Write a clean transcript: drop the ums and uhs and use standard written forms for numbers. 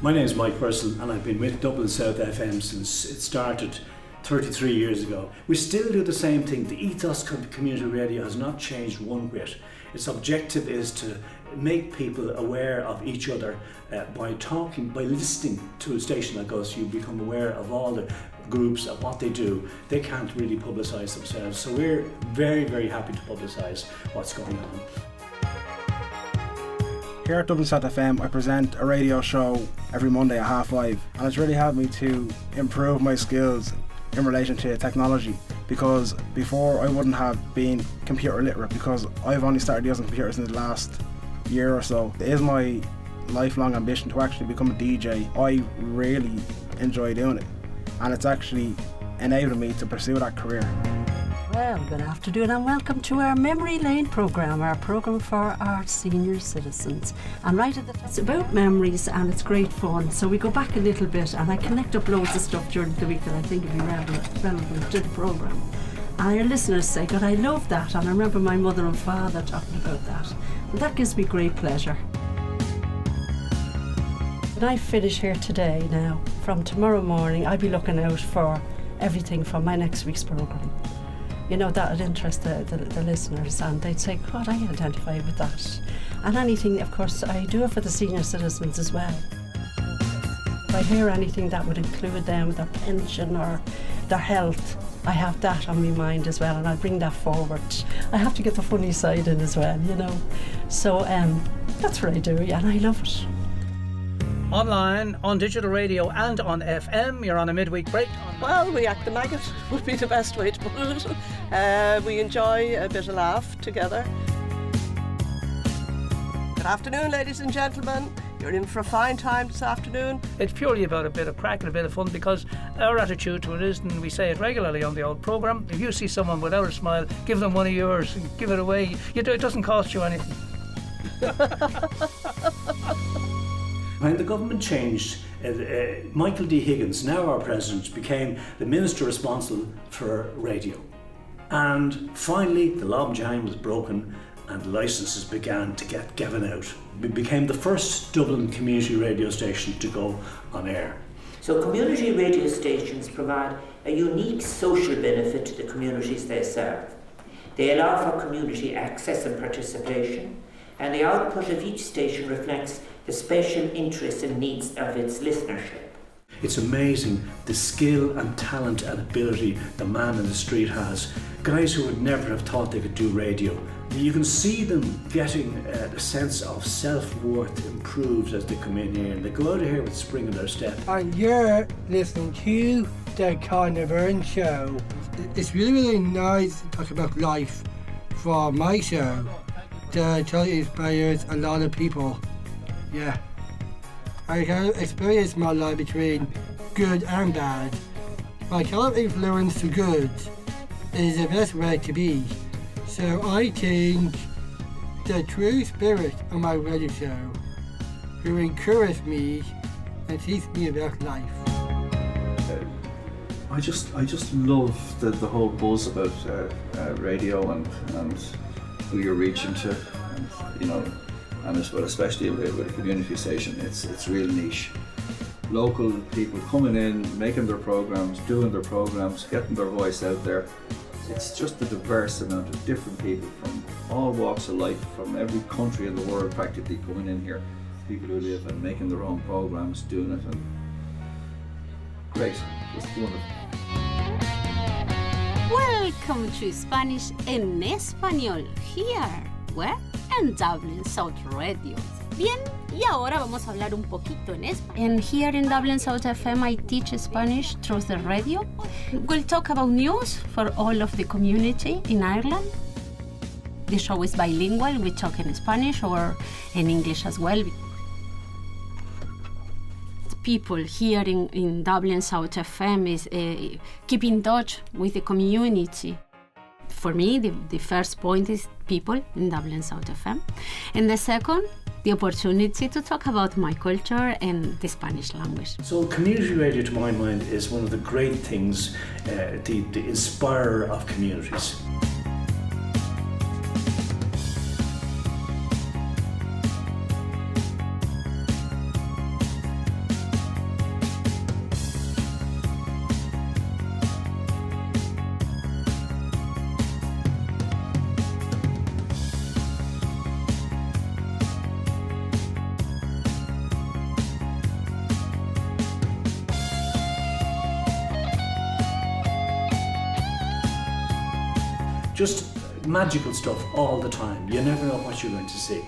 My name is Mike Purcell and I've been with Dublin South FM since it started 33 years ago. We still do the same thing. The ethos of community radio has not changed one bit. Its objective is to make people aware of each other by listening to a station like us. You become aware of all the groups and what they do. They can't really publicise themselves, so we're very, very happy to publicise what's going on. Here at Dublin South FM, I present a radio show every Monday at 5:30, and it's really helped me to improve my skills in relation to technology, because before I wouldn't have been computer literate, because I've only started using computers in the last year or so. It is my lifelong ambition to actually become a DJ. I really enjoy doing it, and it's actually enabled me to pursue that career. Well, good afternoon and welcome to our Memory Lane programme, our programme for our senior citizens. And right at it's about memories and it's great fun. So we go back a little bit and I connect up loads of stuff during the week that I think would be relevant to the programme. And our listeners say, God, I love that. And I remember my mother and father talking about that. And that gives me great pleasure. When I finish here today now, from tomorrow morning, I'll be looking out for everything from my next week's programme. You know, that would interest the listeners, and they'd say, God, I identify with that. And anything, of course, I do it for the senior citizens as well. If I hear anything that would include them, their pension or their health, I have that on my mind as well, and I'll bring that forward. I have to get the funny side in as well, you know. So that's what I do, and I love it. Online, on digital radio and on FM, you're on a midweek break. Well, we act the maggot would be the best way to put it. We enjoy a bit of laugh together. Good afternoon, ladies and gentlemen. You're in for a fine time this afternoon. It's purely about a bit of crack and a bit of fun, because our attitude to it is, and we say it regularly on the old programme, if you see someone without a smile, give them one of yours and give it away. It doesn't cost you anything. When the government changed, Michael D. Higgins, now our president, became the minister responsible for radio. And finally, the logjam was broken and licences began to get given out. It became the first Dublin community radio station to go on air. So community radio stations provide a unique social benefit to the communities they serve. They allow for community access and participation, and the output of each station reflects the special interests and needs of its listenership. It's amazing the skill and talent and ability the man in the street has. Guys who would never have thought they could do radio. You can see them getting a sense of self-worth improved as they come in here, and they go out of here with spring in their step. And you're listening to the Carnival Show. It's really, really nice to talk about life from my show that totally inspires a lot of people. Yeah, I can experience my life between good and bad. My kind of influence to good is the best way to be. So I think the true spirit of my radio show who encourage me and teach me about life. I just love the whole buzz about radio and who you're reaching to, and, you know. And especially with a community station, it's real niche. Local people coming in, making their programs, doing their programs, getting their voice out there. It's just a diverse amount of different people from all walks of life, from every country in the world practically coming in here. People who live and making their own programs, doing it, and great, just wonderful. Welcome to Spanish en Español, here, where? En Dublin South Radio. Bien, y ahora vamos a hablar un poquito en español. And here in Dublin South FM I teach Spanish through the radio. We'll talk about news for all of the community in Ireland. The show is bilingual, we talk in Spanish or in English as well. People here in Dublin South FM is keep in touch with the community. For me, the first point is people in Dublin South FM. And the second, the opportunity to talk about my culture and the Spanish language. So community radio, to my mind, is one of the great things, the inspirer of communities. just magical stuff all the time. You never know what you're going to see.